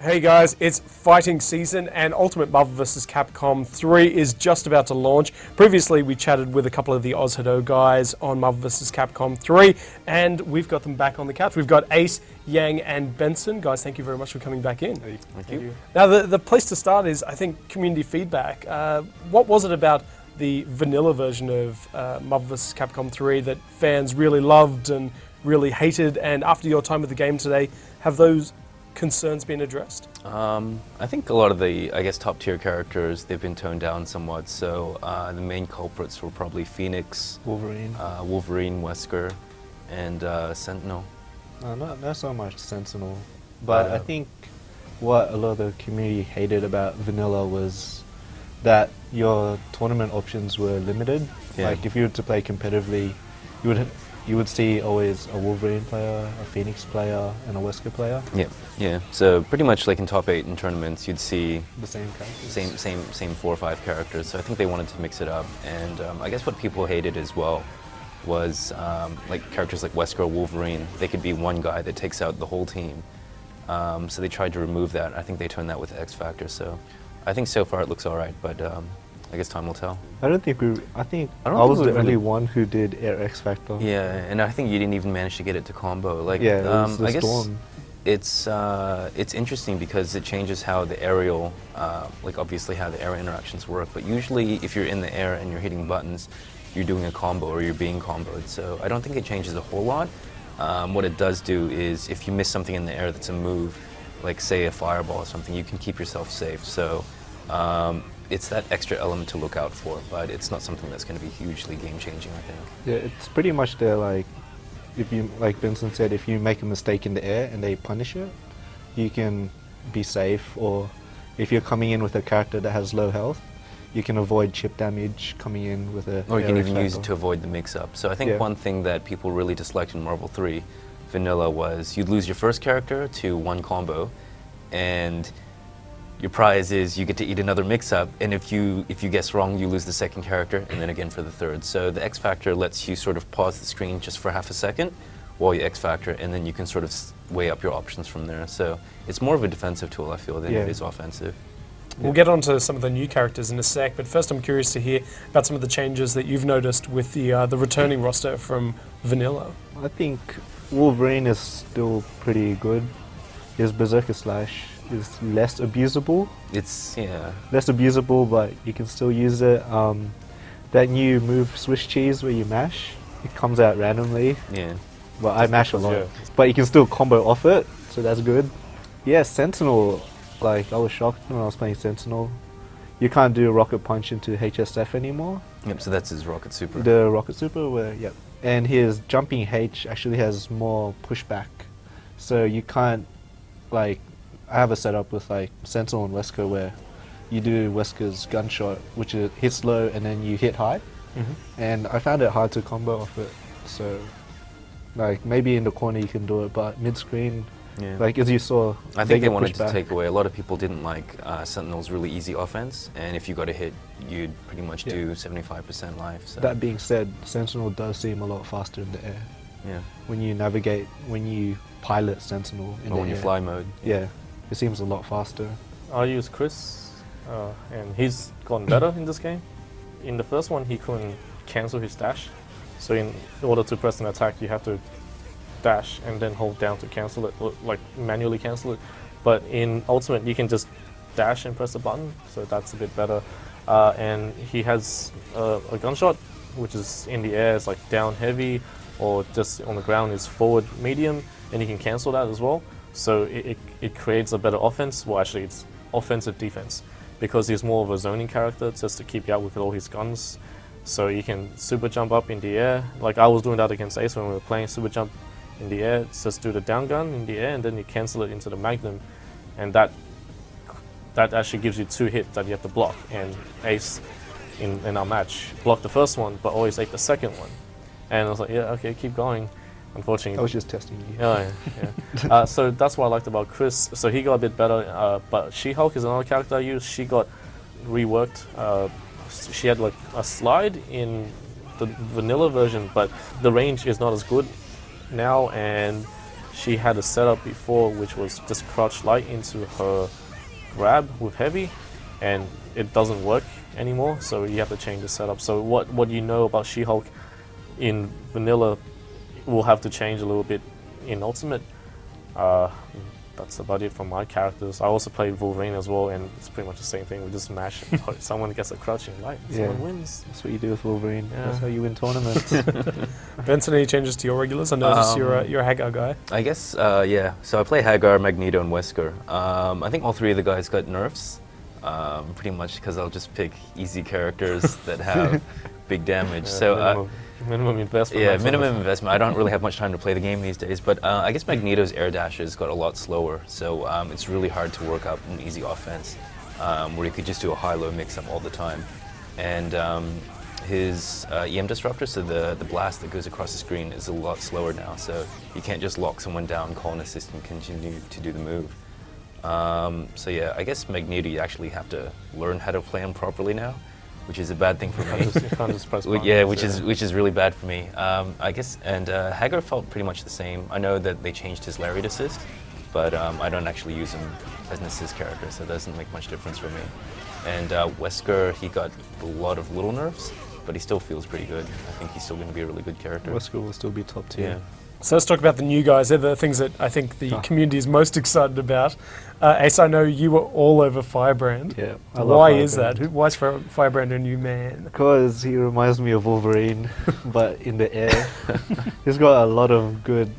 Hey guys, it's fighting season and Ultimate Marvel vs. Capcom 3 is just about to launch. Previously we chatted with a couple of the OzHadou guys on Marvel vs. Capcom 3 and we've got them back on the couch. We've got Ace, Yang and Benson. Guys, thank you very much for coming back in. Thank you. Now the place to start is, I think, community feedback. What was it about the vanilla version of Marvel vs. Capcom 3 that fans really loved and really hated, and after your time with the game today, have those concerns been addressed? I think a lot of the, top tier characters, they've been toned down somewhat. So the main culprits were probably Phoenix, Wolverine, Wesker, and Sentinel. Not so much Sentinel, but I think what a lot of the community hated about vanilla was that your tournament options were limited. Yeah. Like if you were to play competitively, you would see always a Wolverine player, a Phoenix player, and a Wesker player. Yeah. So pretty much like in top 8 in tournaments, you'd see the same characters. Same 4 or 5 characters. So I think they wanted to mix it up. And I guess what people hated as well was like characters like Wesker or Wolverine. They could be one guy that takes out the whole team. So they tried to remove that. I think they turned that with X Factor. So I think so far it looks all right, but I guess time will tell. I think I was the only one who did Air X Factor. Yeah, and I think you didn't even manage to get it to combo. Like, yeah, it was the I guess Storm. It's interesting because it changes how the aerial, like obviously how the air interactions work. But usually, if you're in the air and you're hitting buttons, you're doing a combo or you're being comboed. So I don't think it changes a whole lot. What it does do is, if you miss something in the air that's a move, like say a fireball or something, you can keep yourself safe. So. It's that extra element to look out for, but it's not something that's going to be hugely game-changing, I think. Yeah, it's pretty much there, like, if you, like Benson said, if you make a mistake in the air and they punish it, you can be safe, or if you're coming in with a character that has low health, you can avoid chip damage coming in with a... Or you can even use it to avoid the mix-up. So I think one thing that people really disliked in Marvel 3 Vanilla was you'd lose your first character to one combo, and your prize is you get to eat another mix-up, and if you guess wrong, you lose the second character, and then again for the third. So the X Factor lets you sort of pause the screen just for half a second while you X Factor, and then you can sort of weigh up your options from there. So it's more of a defensive tool, I feel, than it is offensive. We'll get on to some of the new characters in a sec, but first I'm curious to hear about some of the changes that you've noticed with the returning roster from Vanilla. I think Wolverine is still pretty good. His Berserker Slash is less abusable. It's, less abusable, but you can still use it. That new move, Swiss Cheese, where you mash, it comes out randomly. Yeah. Well, I mash a lot. But you can still combo off it, so that's good. Yeah, Sentinel, like, I was shocked when I was playing Sentinel. You can't do Rocket Punch into HSF anymore. Yep, so that's his Rocket Super. The Rocket Super, yep. And his Jumping H actually has more pushback. So you can't, like, I have a setup with like Sentinel and Wesker where you do Wesker's gunshot, which hits low and then you hit high. And I found it hard to combo off it. So, like, maybe in the corner you can do it, but mid-screen, like as you saw, I think they wanted to take away. A lot of people didn't like Sentinel's really easy offense, and if you got a hit, you'd pretty much do 75% life. So. That being said, Sentinel does seem a lot faster in the air. Yeah. When you pilot Sentinel in the when air. you fly mode. Yeah. It seems a lot faster. I use Chris, and he's gotten better in this game. In the first one, he couldn't cancel his dash. So in order to press an attack, you have to dash and then hold down to cancel it, or like manually cancel it. But in Ultimate, you can just dash and press a button, so that's a bit better. And he has a gunshot, which is in the air, it's like down heavy, or just on the ground is forward medium, and you can cancel that as well. So it creates a better offense. Well, actually, it's offensive defense because he's more of a zoning character just to keep you out with all his guns. So you can super jump up in the air. Like I was doing that against Ace when we were playing, super jump in the air, just do the down gun in the air, and then you cancel it into the Magnum. And that actually gives you 2 hits that you have to block. And Ace, in our match, blocked the first one, but always ate the second one. And I was like, yeah, okay, keep going. Unfortunately, I was just testing you. Yeah. So that's what I liked about Chris. So he got a bit better, but She-Hulk is another character I use. She got reworked. She had like a slide in the vanilla version, but the range is not as good now, and she had a setup before which was just crouch light into her grab with heavy, and it doesn't work anymore, so you have to change the setup. So what you know about She-Hulk in vanilla will have to change a little bit in Ultimate. That's about it for my characters. I also played Wolverine as well, and it's pretty much the same thing. We just mash and someone gets a crouching light, someone wins. That's what you do with Wolverine. That's how you win tournaments. Benson, any changes to your regulars? I noticed you're a Hagar guy. I guess, yeah. So I play Hagar, Magneto, and Wesker. I think all three of the guys got nerfs, pretty much because I'll just pick easy characters that have big damage. So minimum investment. Yeah, minimum investment. I don't really have much time to play the game these days, but I guess Magneto's air dashes got a lot slower, so it's really hard to work up an easy offense where you could just do a high-low mix-up all the time. And his EM disruptor, so the blast that goes across the screen, is a lot slower now, so you can't just lock someone down, call an assist, and continue to do the move. So yeah, I guess Magneto, you actually have to learn how to play him properly now, which is a bad thing for me. You can't just press buttons, yeah, which is really bad for me. I guess, and Hagar felt pretty much the same. I know that they changed his lariat assist, but I don't actually use him as an assist character, so it doesn't make much difference for me. And Wesker, he got a lot of little nerfs, but he still feels pretty good. I think he's still going to be a really good character. Wesker will still be top tier. Yeah. So let's talk about the new guys. They're the things that I think the community is most excited about. Ace, I know you were all over Firebrand. Yeah. Why is that? Why is Firebrand a new man? Because he reminds me of Wolverine, but in the air. He's got a lot of good,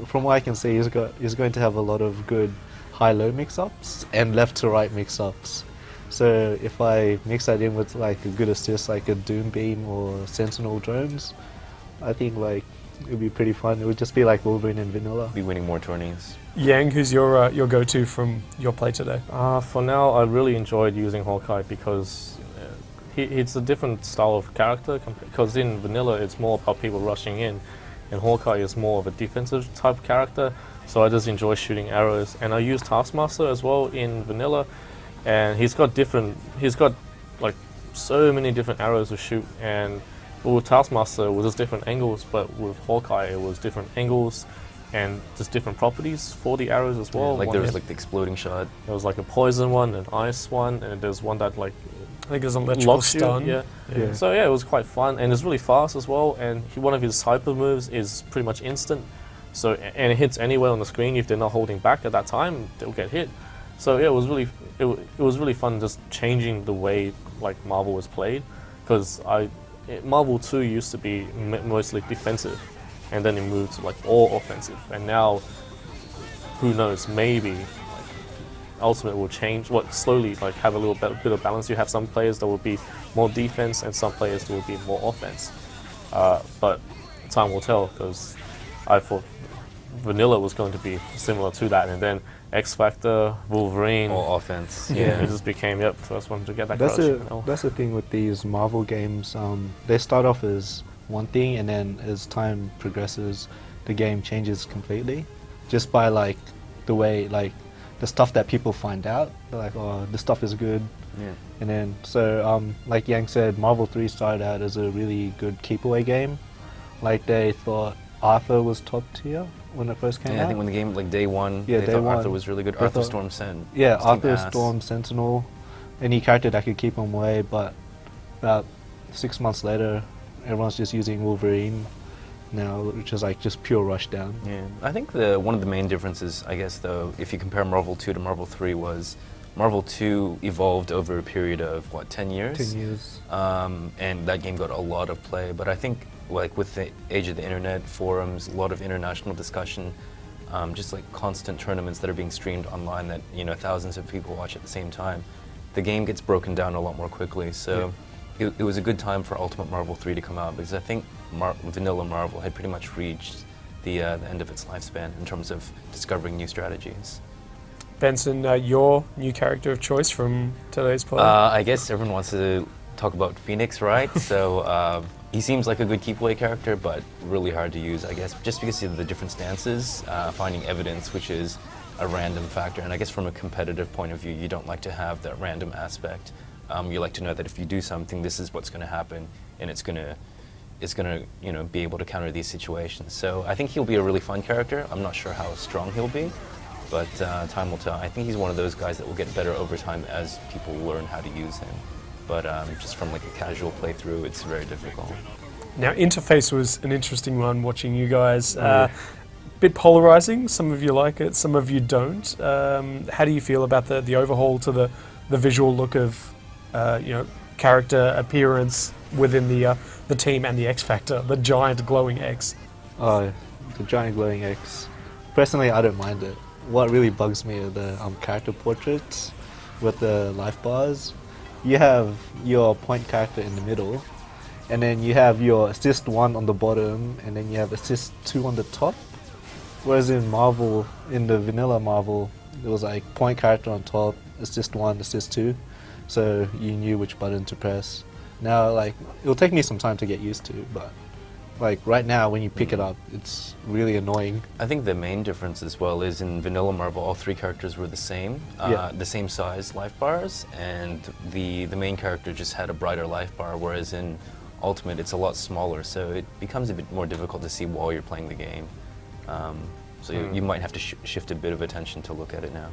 from what I can see, he's going to have a lot of good high-low mix-ups and left-to-right mix-ups. So if I mix that in with like a good assist, like a Doom Beam or Sentinel drones, I think it would be pretty fun. It would just be like Wolverine and vanilla. Be winning more tourneys. Yang, who's your go-to from your play today? For now, I really enjoyed using Hawkeye because it's a different style of character. Because in vanilla, it's more about people rushing in, and Hawkeye is more of a defensive type character. So I just enjoy shooting arrows, and I use Taskmaster as well in vanilla, and he's got like so many different arrows to shoot. And with Taskmaster, it was just different angles, but with Hawkeye, it was different angles and just different properties for the arrows as well. Yeah, like there was like the exploding shot. There was like a poison one, an ice one, and there's one that I think there's an electrical stun. Yeah. So yeah, it was quite fun, and it's really fast as well. And one of his hyper moves is pretty much instant. So and it hits anywhere on the screen. If they're not holding back at that time, they'll get hit. So yeah, it was really fun just changing the way Marvel was played, because Marvel 2 used to be mostly defensive, and then it moved to all offensive, and now, who knows, maybe Ultimate will change, slowly have a little bit of balance. You have some players that will be more defense, and some players that will be more offense. But time will tell, because I thought Vanilla was going to be similar to that, and then X Factor, Wolverine, all offense. Yeah, it just became first one to get that. That's the thing with these Marvel games. They start off as one thing, and then as time progresses, the game changes completely, just by the way the stuff that people find out. They're like, oh, this stuff is good. Yeah. And then like Yang said, Marvel 3 started out as a really good keep away game. They thought Arthur was top tier when it first came out. I think when the game, day one, they thought one, Arthur was really good. Arthur Storm Sen. Yeah, Arthur Storm Sentinel, any character that could keep him away, but about 6 months later, everyone's just using Wolverine now, which is just pure rushdown. Yeah, I think one of the main differences, I guess, though, if you compare Marvel 2 to Marvel 3, was Marvel 2 evolved over a period of, 10 years? 10 years. And that game got a lot of play, but I think with the age of the internet, forums, a lot of international discussion, just constant tournaments that are being streamed online that thousands of people watch at the same time, the game gets broken down a lot more quickly. So it was a good time for Ultimate Marvel 3 to come out, because I think Vanilla Marvel had pretty much reached the end of its lifespan in terms of discovering new strategies. Benson, your new character of choice from today's play? I guess everyone wants to talk about Phoenix, right? So he seems like a good keep away character, but really hard to use, I guess, just because of the different stances, finding evidence, which is a random factor. And I guess from a competitive point of view, you don't like to have that random aspect. You like to know that if you do something, this is what's going to happen, and it's going to is going to be able to counter these situations. So I think he'll be a really fun character. I'm not sure how strong he'll be, but time will tell. I think he's one of those guys that will get better over time as people learn how to use him. But just from like a casual playthrough, it's very difficult. Now, interface was an interesting one watching you guys. Bit polarizing. Some of you like it, some of you don't. How do you feel about the overhaul to the visual look of character appearance within the team and the X Factor, the giant glowing X? Oh, the giant glowing X. Personally, I don't mind it. What really bugs me are the character portraits with the life bars. You have your point character in the middle, and then you have your assist 1 on the bottom, and then you have assist 2 on the top. Whereas in Marvel, in the vanilla Marvel, it was like point character on top, assist 1, assist 2, so you knew which button to press. Now, like, it'll take me some time to get used to, but like right now when you pick it up, it's really annoying. I think the main difference as well is in vanilla Marvel, all 3 characters were the same size life bars, and the main character just had a brighter life bar, whereas in Ultimate it's a lot smaller, so it becomes a bit more difficult to see while you're playing the game. So you might have to shift a bit of attention to look at it now.